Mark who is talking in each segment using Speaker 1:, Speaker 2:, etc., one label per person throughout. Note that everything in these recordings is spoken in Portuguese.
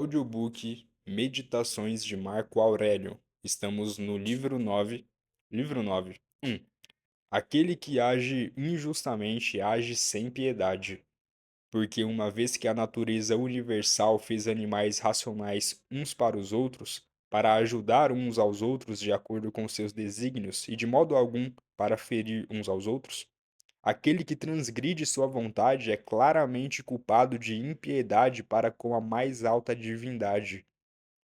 Speaker 1: Audiobook Meditações de Marco Aurélio. Estamos no livro 9. Livro 9. Aquele que age injustamente age sem piedade, porque uma vez que a natureza universal fez animais racionais uns para os outros, para ajudar uns aos outros de acordo com seus desígnios e de modo algum para ferir uns aos outros, aquele que transgride sua vontade é claramente culpado de impiedade para com a mais alta divindade.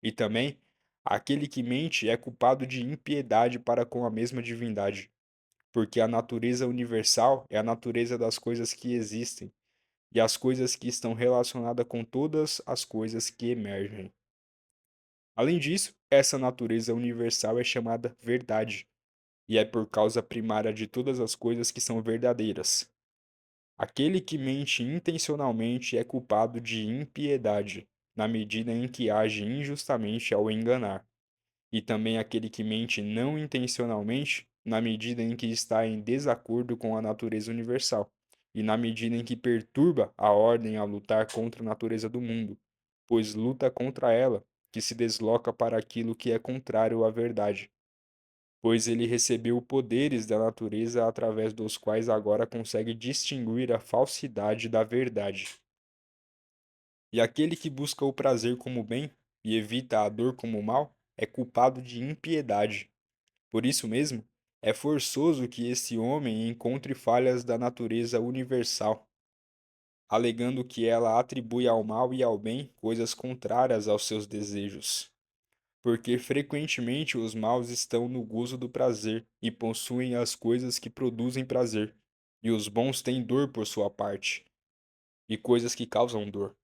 Speaker 1: E também, aquele que mente é culpado de impiedade para com a mesma divindade, porque a natureza universal é a natureza das coisas que existem, e as coisas que estão relacionadas com todas as coisas que emergem. Além disso, essa natureza universal é chamada verdade, e é por causa primária de todas as coisas que são verdadeiras. Aquele que mente intencionalmente é culpado de impiedade, na medida em que age injustamente ao enganar. E também aquele que mente não intencionalmente, na medida em que está em desacordo com a natureza universal, e na medida em que perturba a ordem ao lutar contra a natureza do mundo, pois luta contra ela, que se desloca para aquilo que é contrário à verdade. Pois ele recebeu poderes da natureza através dos quais agora consegue distinguir a falsidade da verdade. E aquele que busca o prazer como bem e evita a dor como mal é culpado de impiedade. Por isso mesmo, é forçoso que esse homem encontre falhas da natureza universal, alegando que ela atribui ao mal e ao bem coisas contrárias aos seus desejos. Porque frequentemente os maus estão no gozo do prazer e possuem as coisas que produzem prazer, e os bons têm dor por sua parte, e coisas que causam dor.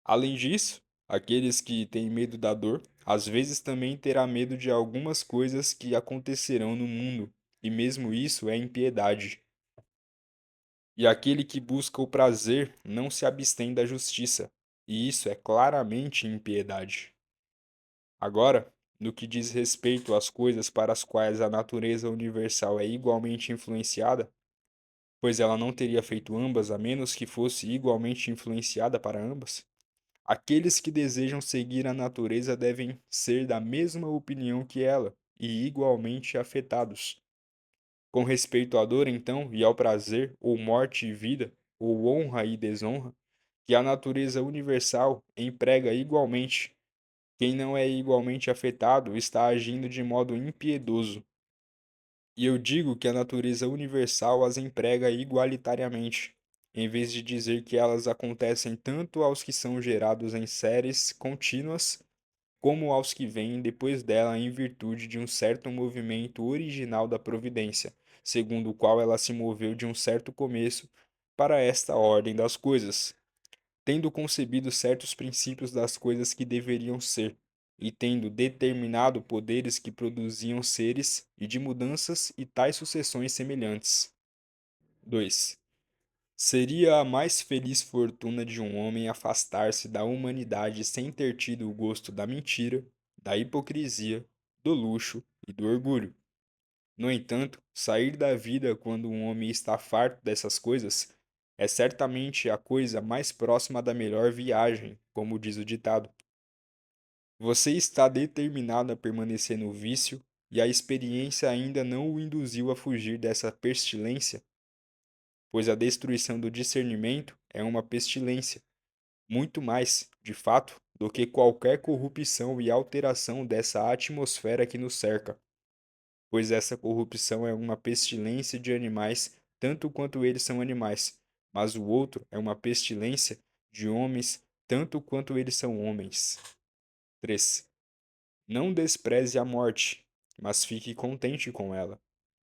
Speaker 1: Além disso, aqueles que têm medo da dor, às vezes também terá medo de algumas coisas que acontecerão no mundo, e mesmo isso é impiedade. E aquele que busca o prazer não se abstém da justiça, e isso é claramente impiedade. Agora, no que diz respeito às coisas para as quais a natureza universal é igualmente influenciada, pois ela não teria feito ambas a menos que fosse igualmente influenciada para ambas, aqueles que desejam seguir a natureza devem ser da mesma opinião que ela e igualmente afetados. Com respeito à dor, então, e ao prazer, ou morte e vida, ou honra e desonra, que a natureza universal emprega igualmente. Quem não é igualmente afetado está agindo de modo impiedoso. E eu digo que a natureza universal as emprega igualitariamente, em vez de dizer que elas acontecem tanto aos que são gerados em séries contínuas, como aos que vêm depois dela em virtude de um certo movimento original da providência, segundo o qual ela se moveu de um certo começo para esta ordem das coisas, tendo concebido certos princípios das coisas que deveriam ser, e tendo determinado poderes que produziam seres e de mudanças e tais sucessões semelhantes. 2. Seria a mais feliz fortuna de um homem afastar-se da humanidade sem ter tido o gosto da mentira, da hipocrisia, do luxo e do orgulho. No entanto, sair da vida quando um homem está farto dessas coisas é certamente a coisa mais próxima da melhor viagem, como diz o ditado. Você está determinado a permanecer no vício e a experiência ainda não o induziu a fugir dessa pestilência, pois a destruição do discernimento é uma pestilência, muito mais, de fato, do que qualquer corrupção e alteração dessa atmosfera que nos cerca, pois essa corrupção é uma pestilência de animais tanto quanto eles são animais, mas o outro é uma pestilência de homens tanto quanto eles são homens. 3. Não despreze a morte, mas fique contente com ela,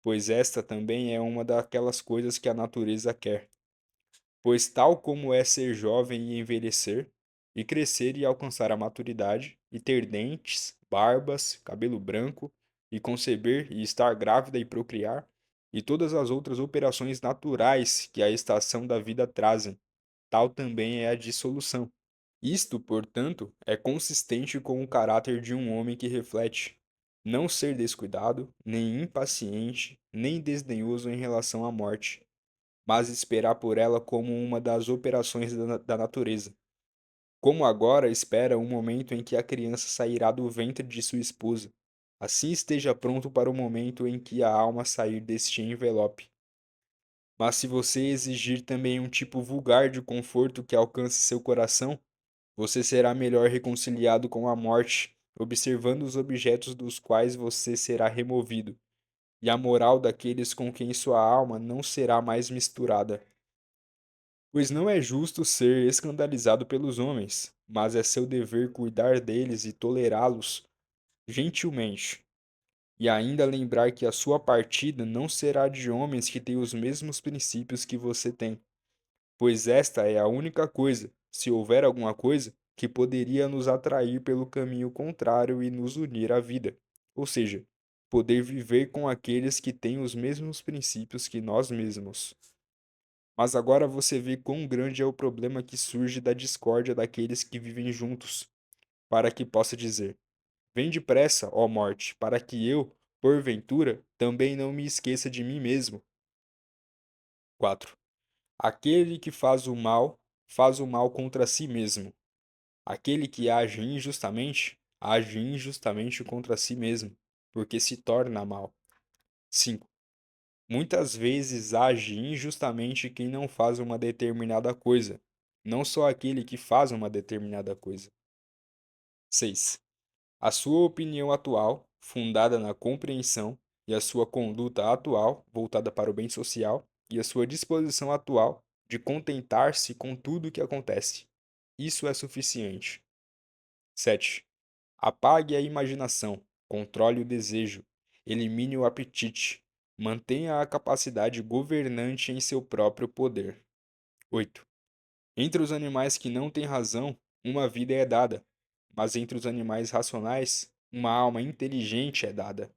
Speaker 1: pois esta também é uma daquelas coisas que a natureza quer. Pois tal como é ser jovem e envelhecer, e crescer e alcançar a maturidade, e ter dentes, barbas, cabelo branco, e conceber e estar grávida e procriar, e todas as outras operações naturais que a estação da vida trazem, tal também é a dissolução. Isto, portanto, é consistente com o caráter de um homem que reflete, não ser descuidado, nem impaciente, nem desdenhoso em relação à morte, mas esperar por ela como uma das operações da natureza, Como agora espera o momento em que a criança sairá do ventre de sua esposa, assim esteja pronto para o momento em que a alma sair deste envelope. Mas se você exigir também um tipo vulgar de conforto que alcance seu coração, você será melhor reconciliado com a morte, observando os objetos dos quais você será removido, e a moral daqueles com quem sua alma não será mais misturada. Pois não é justo ser escandalizado pelos homens, mas é seu dever cuidar deles e tolerá-los gentilmente. E ainda lembrar que a sua partida não será de homens que têm os mesmos princípios que você tem, pois esta é a única coisa, se houver alguma coisa, que poderia nos atrair pelo caminho contrário e nos unir à vida. Ou seja, poder viver com aqueles que têm os mesmos princípios que nós mesmos. Mas agora você vê quão grande é o problema que surge da discórdia daqueles que vivem juntos, para que possa dizer: vem depressa, ó morte, para que eu, porventura, também não me esqueça de mim mesmo. 4. Aquele que faz o mal contra si mesmo. Aquele que age injustamente contra si mesmo, porque se torna mal. 5. Muitas vezes age injustamente quem não faz uma determinada coisa, não só aquele que faz uma determinada coisa. 6. A sua opinião atual, fundada na compreensão, e a sua conduta atual, voltada para o bem social, e a sua disposição atual de contentar-se com tudo o que acontece. Isso é suficiente. 7. Apague a imaginação, controle o desejo, elimine o apetite, mantenha a capacidade governante em seu próprio poder. 8. Entre os animais que não têm razão, uma vida é dada, mas entre os animais racionais, uma alma inteligente é dada.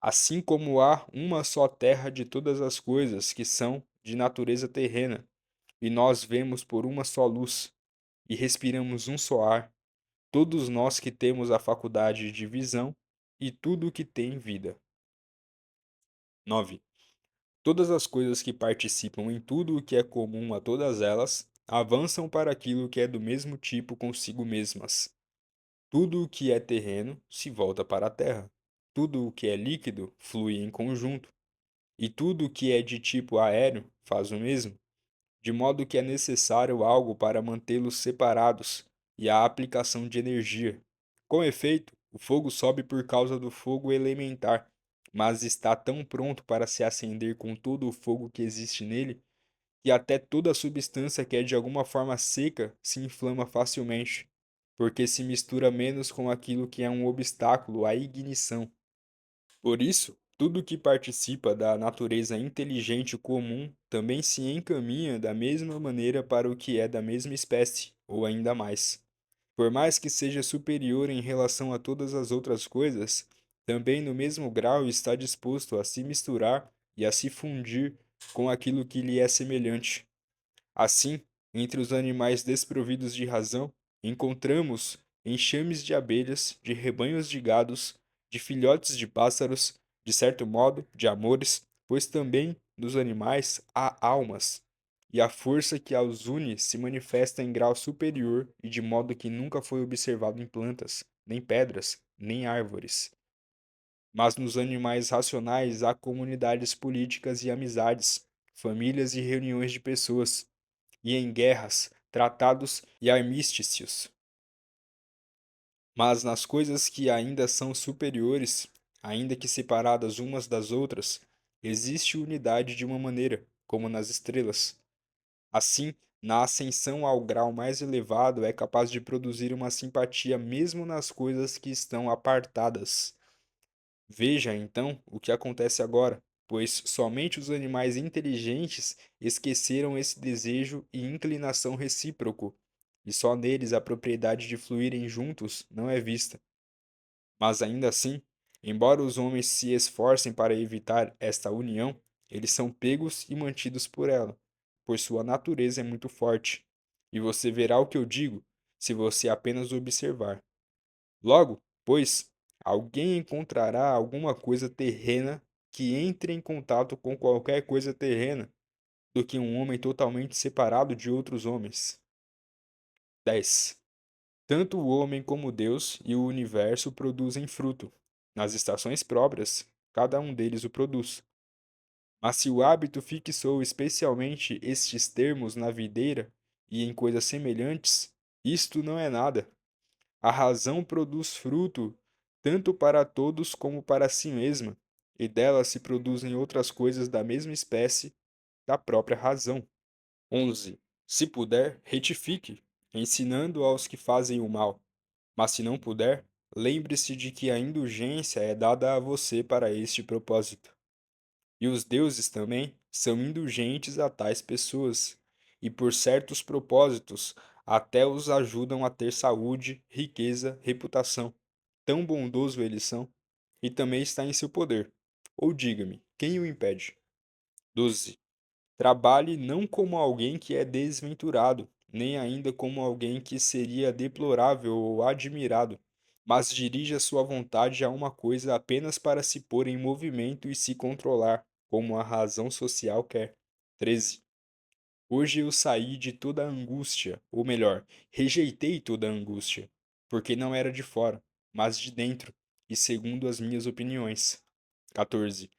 Speaker 1: Assim como há uma só terra de todas as coisas que são de natureza terrena, e nós vemos por uma só luz, e respiramos um só ar, todos nós que temos a faculdade de visão e tudo o que tem vida. 9. Todas as coisas que participam em tudo o que é comum a todas elas avançam para aquilo que é do mesmo tipo consigo mesmas. Tudo o que é terreno se volta para a terra. Tudo o que é líquido flui em conjunto. E tudo o que é de tipo aéreo faz o mesmo, de modo que é necessário algo para mantê-los separados e a aplicação de energia. Com efeito, o fogo sobe por causa do fogo elementar, mas está tão pronto para se acender com todo o fogo que existe nele, que até toda a substância que é de alguma forma seca se inflama facilmente, porque se mistura menos com aquilo que é um obstáculo à ignição. Por isso, tudo que participa da natureza inteligente comum também se encaminha da mesma maneira para o que é da mesma espécie, ou ainda mais. Por mais que seja superior em relação a todas as outras coisas, também no mesmo grau está disposto a se misturar e a se fundir com aquilo que lhe é semelhante. Assim, entre os animais desprovidos de razão, encontramos enxames de abelhas, de rebanhos de gados, de filhotes de pássaros, de certo modo, de amores, pois também nos animais há almas, e a força que as une se manifesta em grau superior e de modo que nunca foi observado em plantas, nem pedras, nem árvores. Mas nos animais racionais há comunidades políticas e amizades, famílias e reuniões de pessoas e em guerras, tratados e armistícios. Mas nas coisas que ainda são superiores, ainda que separadas umas das outras, existe unidade de uma maneira, como nas estrelas. Assim, na ascensão ao grau mais elevado é capaz de produzir uma simpatia mesmo nas coisas que estão apartadas. Veja, então, o que acontece agora, pois somente os animais inteligentes esqueceram esse desejo e inclinação recíproco, e só neles a propriedade de fluírem juntos não é vista. Mas ainda assim, embora os homens se esforcem para evitar esta união, eles são pegos e mantidos por ela, pois sua natureza é muito forte. E você verá o que eu digo, se você apenas observar. Logo, pois, alguém encontrará alguma coisa terrena que entre em contato com qualquer coisa terrena, do que um homem totalmente separado de outros homens. 10. Tanto o homem como Deus e o universo produzem fruto. Nas estações próprias, cada um deles o produz. Mas se o hábito fixou especialmente estes termos na videira e em coisas semelhantes, isto não é nada. A razão produz fruto tanto para todos como para si mesma, e dela se produzem outras coisas da mesma espécie da própria razão. 11. Se puder, retifique, ensinando aos que fazem o mal. Mas se não puder, lembre-se de que a indulgência é dada a você para este propósito. E os deuses também são indulgentes a tais pessoas, e por certos propósitos até os ajudam a ter saúde, riqueza, reputação. Tão bondoso eles são, e também está em seu poder. Ou diga-me, quem o impede? 12. Trabalhe não como alguém que é desventurado, nem ainda como alguém que seria deplorável ou admirado, mas dirija sua vontade a uma coisa apenas para se pôr em movimento e se controlar, como a razão social quer. 13. Hoje eu saí de toda a angústia, ou melhor, rejeitei toda a angústia, porque não era de fora, mas de dentro, e segundo as minhas opiniões. 14.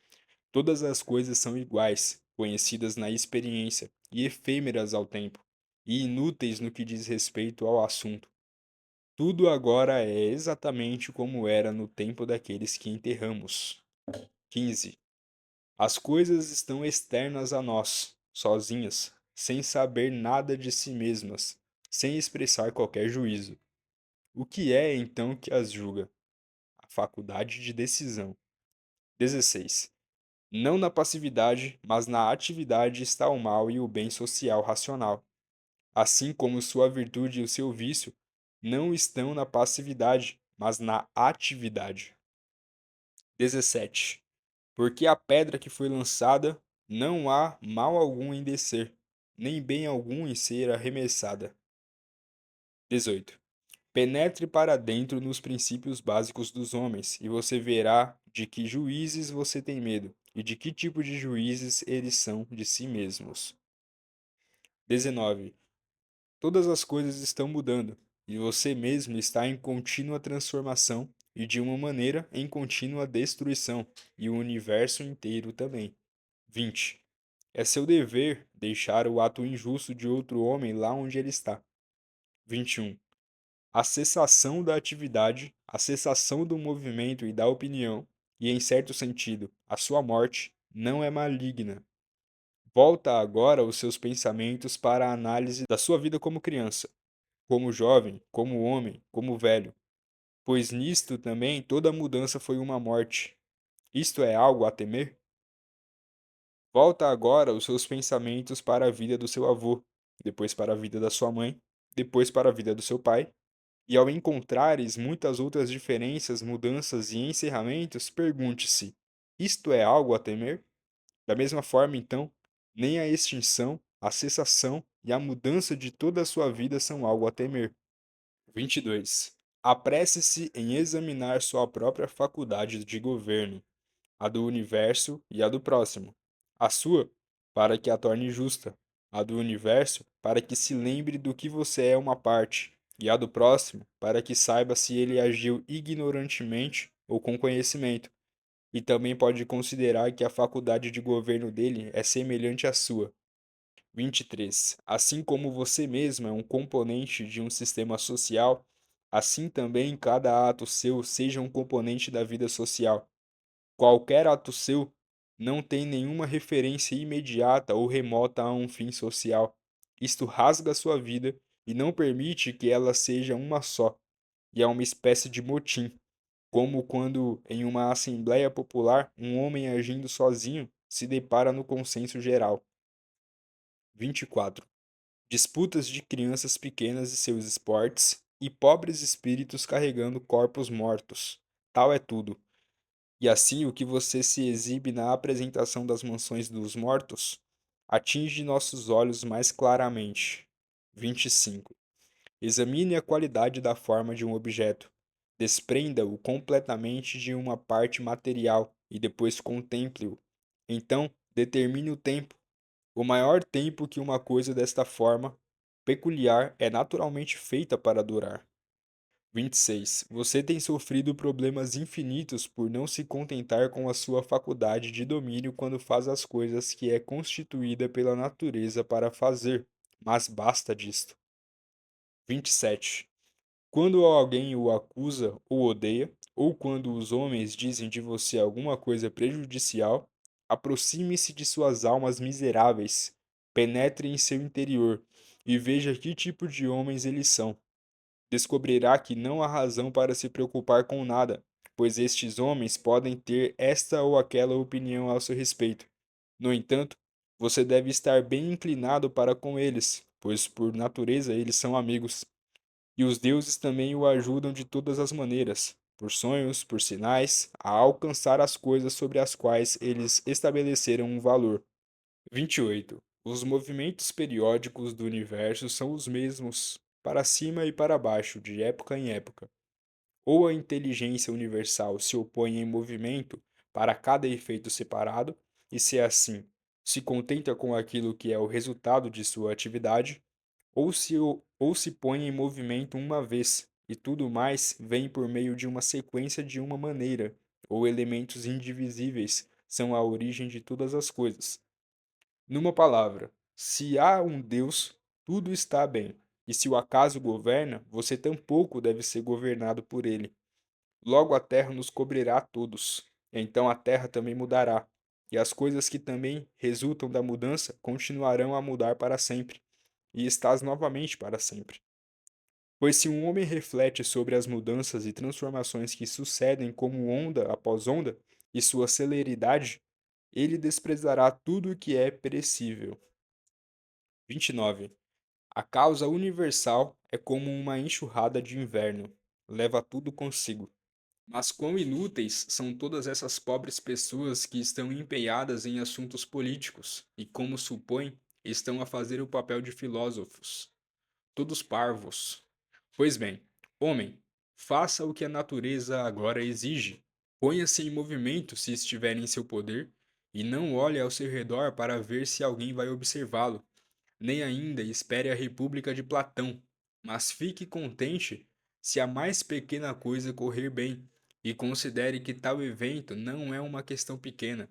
Speaker 1: Todas as coisas são iguais, conhecidas na experiência, e efêmeras ao tempo, e inúteis no que diz respeito ao assunto. Tudo agora é exatamente como era no tempo daqueles que enterramos. 15. As coisas estão externas a nós, sozinhas, sem saber nada de si mesmas, sem expressar qualquer juízo. O que é então que as julga? A faculdade de decisão. 16. Não na passividade, mas na atividade está o mal e o bem social racional. Assim como sua virtude e o seu vício não estão na passividade, mas na atividade. 17. Porque a pedra que foi lançada, não há mal algum em descer, nem bem algum em ser arremessada. 18. Penetre para dentro nos princípios básicos dos homens, e você verá de que juízes você tem medo, e de que tipo de juízes eles são de si mesmos. 19. Todas as coisas estão mudando, e você mesmo está em contínua transformação, e de uma maneira em contínua destruição, e o universo inteiro também. 20. É seu dever deixar o ato injusto de outro homem lá onde ele está. 21. A cessação da atividade, a cessação do movimento e da opinião, e em certo sentido, a sua morte, não é maligna. Volta agora os seus pensamentos para a análise da sua vida como criança, como jovem, como homem, como velho, pois nisto também toda mudança foi uma morte. Isto é algo a temer? Volta agora os seus pensamentos para a vida do seu avô, depois para a vida da sua mãe, depois para a vida do seu pai. E ao encontrares muitas outras diferenças, mudanças e encerramentos, pergunte-se: isto é algo a temer? Da mesma forma, então, nem a extinção, a cessação e a mudança de toda a sua vida são algo a temer. 22. Apresse-se em examinar sua própria faculdade de governo, a do universo e a do próximo. A sua, para que a torne justa, a do universo, para que se lembre do que você é uma parte, e a do próximo, para que saiba se ele agiu ignorantemente ou com conhecimento. E também pode considerar que a faculdade de governo dele é semelhante à sua. 23. Assim como você mesmo é um componente de um sistema social, assim também cada ato seu seja um componente da vida social. Qualquer ato seu não tem nenhuma referência imediata ou remota a um fim social. Isto rasga sua vida e não permite que ela seja uma só, e é uma espécie de motim, como quando, em uma assembleia popular, um homem agindo sozinho se depara no consenso geral. 24. Disputas de crianças pequenas e seus esportes, e pobres espíritos carregando corpos mortos. Tal é tudo. E assim o que você se exibe na apresentação das mansões dos mortos atinge nossos olhos mais claramente. 25. Examine a qualidade da forma de um objeto. Desprenda-o completamente de uma parte material e depois contemple-o. Então, determine o tempo. O maior tempo que uma coisa desta forma peculiar é naturalmente feita para durar. 26. Você tem sofrido problemas infinitos por não se contentar com a sua faculdade de domínio quando faz as coisas que é constituída pela natureza para fazer, mas basta disto. 27. Quando alguém o acusa ou odeia, ou quando os homens dizem de você alguma coisa prejudicial, aproxime-se de suas almas miseráveis, penetre em seu interior e veja que tipo de homens eles são. Descobrirá que não há razão para se preocupar com nada, pois estes homens podem ter esta ou aquela opinião ao seu respeito. No entanto, você deve estar bem inclinado para com eles, pois por natureza eles são amigos. E os deuses também o ajudam de todas as maneiras, por sonhos, por sinais, a alcançar as coisas sobre as quais eles estabeleceram um valor. 28. Os movimentos periódicos do universo são os mesmos para cima e para baixo, de época em época. Ou a inteligência universal se opõe em movimento para cada efeito separado, e se é assim, se contenta com aquilo que é o resultado de sua atividade, ou se põe em movimento uma vez, e tudo mais vem por meio de uma sequência de uma maneira, ou elementos indivisíveis são a origem de todas as coisas. Numa palavra, se há um Deus, tudo está bem, e se o acaso governa, você tampouco deve ser governado por ele. Logo a terra nos cobrirá a todos, então a terra também mudará, e as coisas que também resultam da mudança continuarão a mudar para sempre, e estás novamente para sempre. Pois se um homem reflete sobre as mudanças e transformações que sucedem como onda após onda, e sua celeridade, ele desprezará tudo o que é perecível. 29. A causa universal é como uma enxurrada de inverno, leva tudo consigo. Mas quão inúteis são todas essas pobres pessoas que estão empenhadas em assuntos políticos e, como supõem, estão a fazer o papel de filósofos. Todos parvos. Pois bem, homem, faça o que a natureza agora exige. Ponha-se em movimento se estiver em seu poder, e não olhe ao seu redor para ver se alguém vai observá-lo, nem ainda espere a República de Platão, mas fique contente se a mais pequena coisa correr bem, e considere que tal evento não é uma questão pequena,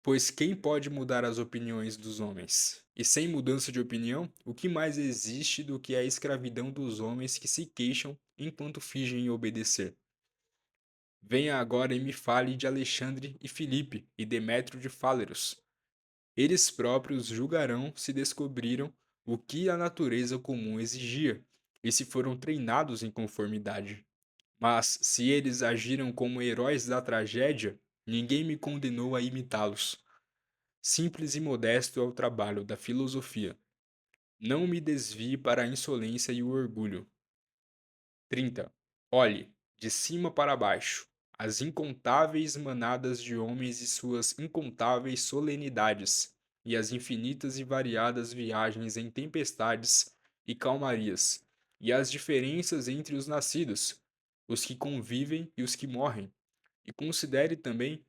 Speaker 1: pois quem pode mudar as opiniões dos homens? E sem mudança de opinião, o que mais existe do que a escravidão dos homens que se queixam enquanto fingem obedecer? Venha agora e me fale de Alexandre e Filipe e Demétrio de Fáleros. Eles próprios julgarão se descobriram o que a natureza comum exigia, e se foram treinados em conformidade. Mas, se eles agiram como heróis da tragédia, ninguém me condenou a imitá-los. Simples e modesto é o trabalho da filosofia. Não me desvie para a insolência e o orgulho. 30. Olhe, de cima para baixo, as incontáveis manadas de homens e suas incontáveis solenidades, e as infinitas e variadas viagens em tempestades e calmarias, e as diferenças entre os nascidos, os que convivem e os que morrem, e considere também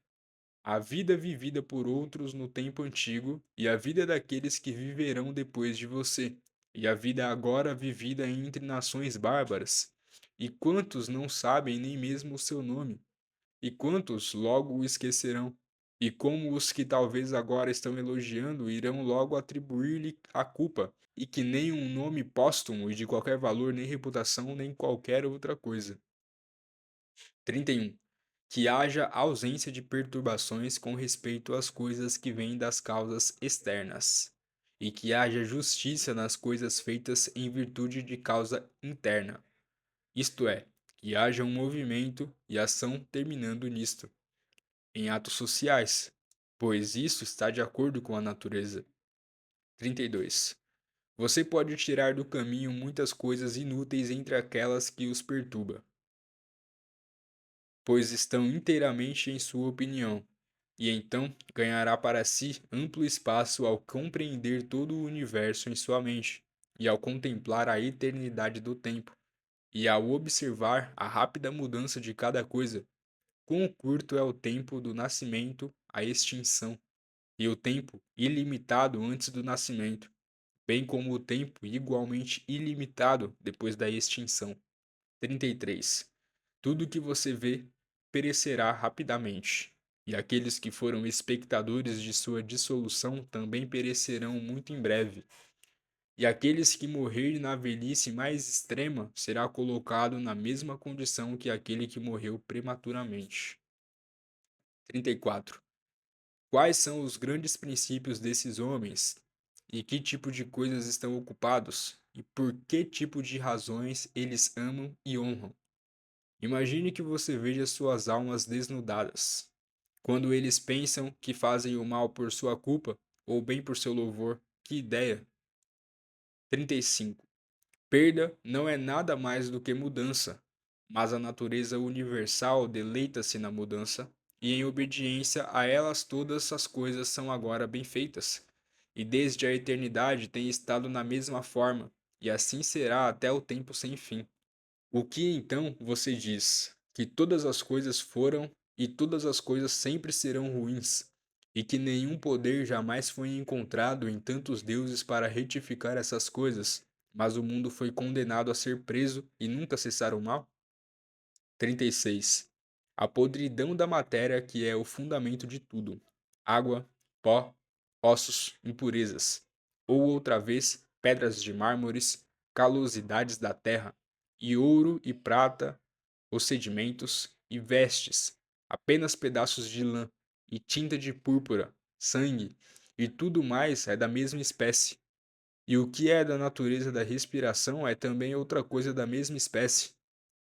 Speaker 1: a vida vivida por outros no tempo antigo e a vida daqueles que viverão depois de você, e a vida agora vivida entre nações bárbaras. E quantos não sabem nem mesmo o seu nome? E quantos logo o esquecerão? E como os que talvez agora estão elogiando irão logo atribuir-lhe a culpa, e que nem um nome póstumo e de qualquer valor, nem reputação, nem qualquer outra coisa. 31. Que haja ausência de perturbações com respeito às coisas que vêm das causas externas, e que haja justiça nas coisas feitas em virtude de causa interna, isto é, que haja um movimento e ação terminando nisto, em atos sociais, pois isso está de acordo com a natureza. 32. Você pode tirar do caminho muitas coisas inúteis entre aquelas que os perturba, pois estão inteiramente em sua opinião, e então ganhará para si amplo espaço ao compreender todo o universo em sua mente, e ao contemplar a eternidade do tempo, e ao observar a rápida mudança de cada coisa. Quão curto é o tempo do nascimento à extinção, e o tempo ilimitado antes do nascimento, bem como o tempo igualmente ilimitado depois da extinção. 33. Tudo que você vê perecerá rapidamente, e aqueles que foram espectadores de sua dissolução também perecerão muito em breve. E aqueles que morrerem na velhice mais extrema será colocado na mesma condição que aquele que morreu prematuramente. 34. Quais são os grandes princípios desses homens? E que tipo de coisas estão ocupados? E por que tipo de razões eles amam e honram? Imagine que você veja suas almas desnudadas. Quando eles pensam que fazem o mal por sua culpa, ou bem por seu louvor, que ideia! 35. Perda não é nada mais do que mudança, mas a natureza universal deleita-se na mudança, e em obediência a elas todas as coisas são agora bem feitas, e desde a eternidade têm estado na mesma forma, e assim será até o tempo sem fim. O que então você diz? Que todas as coisas foram e todas as coisas sempre serão ruins, e que nenhum poder jamais foi encontrado em tantos deuses para retificar essas coisas, mas o mundo foi condenado a ser preso e nunca cessar o mal? 36. A podridão da matéria que é o fundamento de tudo. Água, pó, ossos, impurezas. Ou outra vez, pedras de mármores, calosidades da terra, e ouro e prata, os sedimentos e vestes, apenas pedaços de lã, e tinta de púrpura, sangue, e tudo mais é da mesma espécie. E o que é da natureza da respiração é também outra coisa da mesma espécie,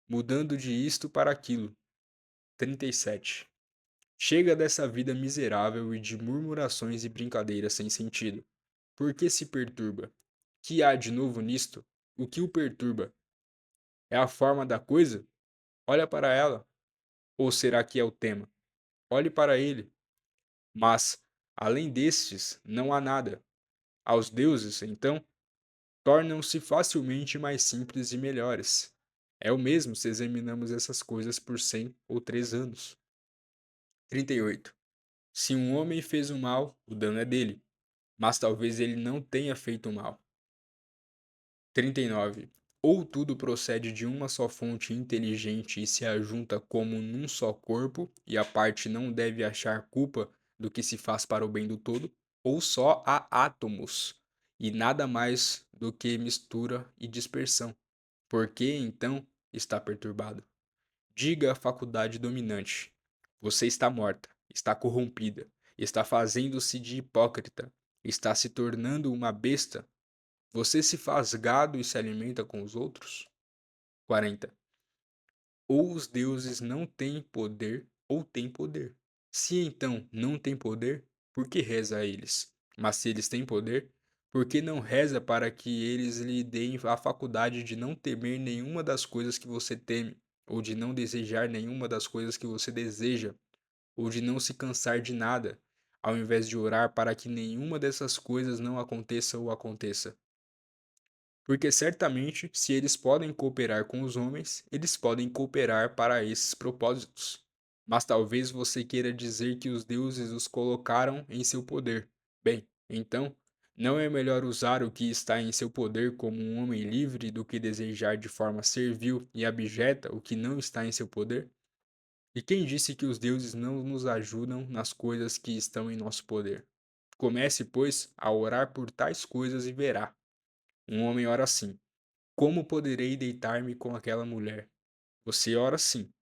Speaker 1: mudando de isto para aquilo. 37. Chega dessa vida miserável e de murmurações e brincadeiras sem sentido. Por que se perturba? Que há de novo nisto? O que o perturba? É a forma da coisa? Olha para ela. Ou será que é o tema? Olhe para ele. Mas, além destes, não há nada. Aos deuses, então, tornam-se facilmente mais simples e melhores. É o mesmo se examinamos essas coisas por 100 ou 3 anos. 38. Se um homem fez o mal, o dano é dele, mas talvez ele não tenha feito o mal. 39. Ou tudo procede de uma só fonte inteligente e se ajunta como num só corpo, e a parte não deve achar culpa do que se faz para o bem do todo, ou só há átomos, e nada mais do que mistura e dispersão. Por que, então, está perturbado? Diga à faculdade dominante: você está morta, está corrompida, está fazendo-se de hipócrita, está se tornando uma besta. Você se faz gado e se alimenta com os outros? 40. Ou os deuses não têm poder, ou têm poder. Se então não têm poder, por que reza a eles? Mas se eles têm poder, por que não reza para que eles lhe deem a faculdade de não temer nenhuma das coisas que você teme, ou de não desejar nenhuma das coisas que você deseja, ou de não se cansar de nada, ao invés de orar para que nenhuma dessas coisas não aconteça ou aconteça? Porque certamente, se eles podem cooperar com os homens, eles podem cooperar para esses propósitos. Mas talvez você queira dizer que os deuses os colocaram em seu poder. Bem, então, não é melhor usar o que está em seu poder como um homem livre do que desejar de forma servil e abjeta o que não está em seu poder? E quem disse que os deuses não nos ajudam nas coisas que estão em nosso poder? Comece, pois, a orar por tais coisas e verá. Um homem ora assim: como poderei deitar-me com aquela mulher? Você ora assim: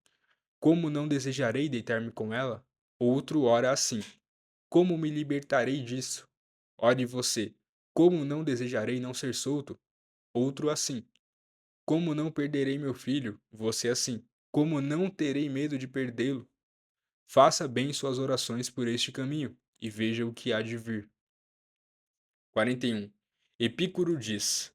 Speaker 1: como não desejarei deitar-me com ela? Outro ora assim: como me libertarei disso? Ore você: como não desejarei não ser solto? Outro assim: como não perderei meu filho? Você assim: como não terei medo de perdê-lo? Faça bem suas orações por este caminho, e veja o que há de vir. 41. Epicuro diz: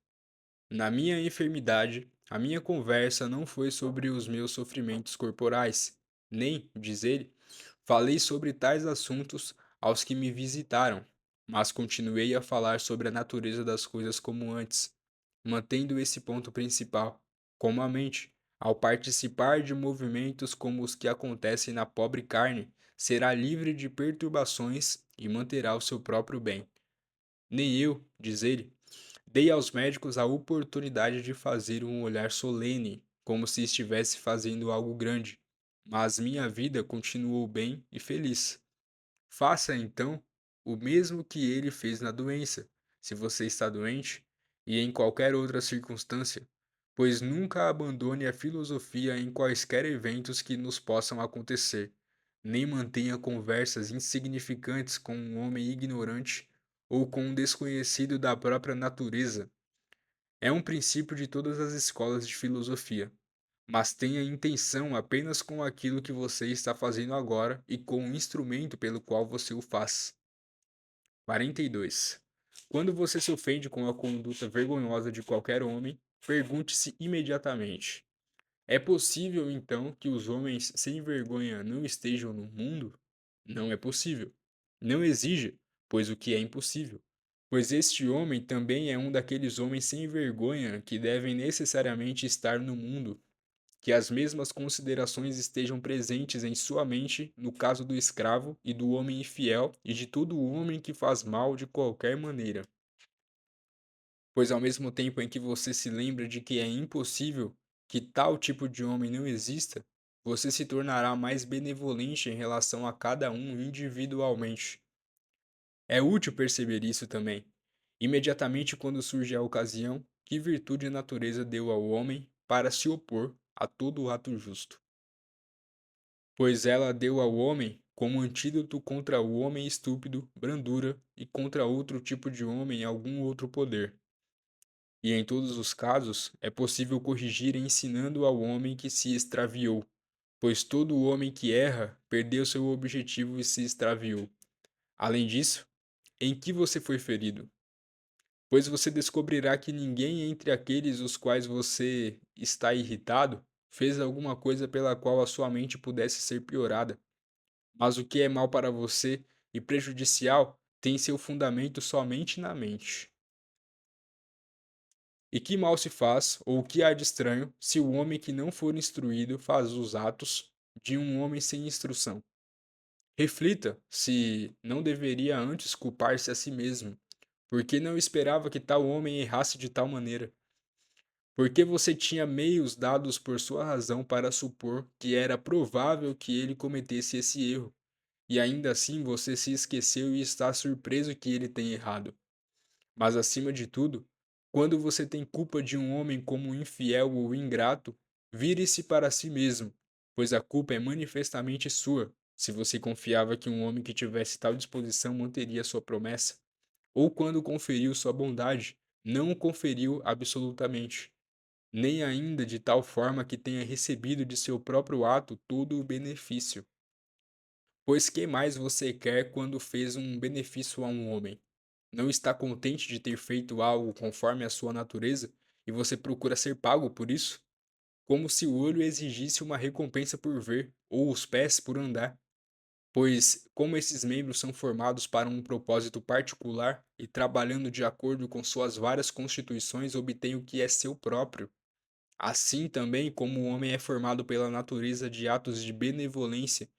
Speaker 1: na minha enfermidade, a minha conversa não foi sobre os meus sofrimentos corporais, nem, diz ele, falei sobre tais assuntos aos que me visitaram, mas continuei a falar sobre a natureza das coisas como antes, mantendo esse ponto principal, como a mente, ao participar de movimentos como os que acontecem na pobre carne, será livre de perturbações e manterá o seu próprio bem. Nem eu, diz ele, dei aos médicos a oportunidade de fazer um olhar solene, como se estivesse fazendo algo grande, mas minha vida continuou bem e feliz. Faça então o mesmo que ele fez na doença, se você está doente, e em qualquer outra circunstância, pois nunca abandone a filosofia em quaisquer eventos que nos possam acontecer, nem mantenha conversas insignificantes com um homem ignorante ou com um desconhecido da própria natureza. É um princípio de todas as escolas de filosofia. Mas tenha intenção apenas com aquilo que você está fazendo agora e com o instrumento pelo qual você o faz. 42. Quando você se ofende com a conduta vergonhosa de qualquer homem, pergunte-se imediatamente: é possível então que os homens sem vergonha não estejam no mundo? Não é possível. Não exija, pois o que é impossível. Pois este homem também é um daqueles homens sem vergonha que devem necessariamente estar no mundo, que as mesmas considerações estejam presentes em sua mente no caso do escravo e do homem infiel e de todo homem que faz mal de qualquer maneira. Pois ao mesmo tempo em que você se lembra de que é impossível que tal tipo de homem não exista, você se tornará mais benevolente em relação a cada um individualmente. É útil perceber isso também. Imediatamente quando surge a ocasião, que virtude a natureza deu ao homem para se opor a todo ato justo? Pois ela deu ao homem, como antídoto contra o homem estúpido, brandura, e contra outro tipo de homem algum outro poder. E em todos os casos, é possível corrigir ensinando ao homem que se extraviou, pois todo homem que erra perdeu seu objetivo e se extraviou. Além disso, em que você foi ferido? Pois você descobrirá que ninguém entre aqueles os quais você está irritado fez alguma coisa pela qual a sua mente pudesse ser piorada. Mas o que é mal para você e prejudicial tem seu fundamento somente na mente. E que mal se faz, ou que há de estranho, se o homem que não for instruído faz os atos de um homem sem instrução? Reflita se não deveria antes culpar-se a si mesmo, porque não esperava que tal homem errasse de tal maneira. Porque você tinha meios dados por sua razão para supor que era provável que ele cometesse esse erro, e ainda assim você se esqueceu e está surpreso que ele tenha errado. Mas acima de tudo, quando você tem culpa de um homem como infiel ou ingrato, vire-se para si mesmo, pois a culpa é manifestamente sua, se você confiava que um homem que tivesse tal disposição manteria sua promessa, ou quando conferiu sua bondade, não o conferiu absolutamente, nem ainda de tal forma que tenha recebido de seu próprio ato todo o benefício. Pois que mais você quer quando fez um benefício a um homem? Não está contente de ter feito algo conforme a sua natureza e você procura ser pago por isso? Como se o olho exigisse uma recompensa por ver, ou os pés por andar. Pois, como esses membros são formados para um propósito particular e trabalhando de acordo com suas várias constituições obtêm o que é seu próprio, assim também como o homem é formado pela natureza de atos de benevolência,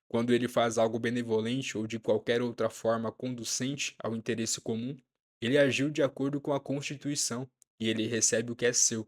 Speaker 1: quando ele faz algo benevolente ou de qualquer outra forma conducente ao interesse comum, ele agiu de acordo com a Constituição e ele recebe o que é seu.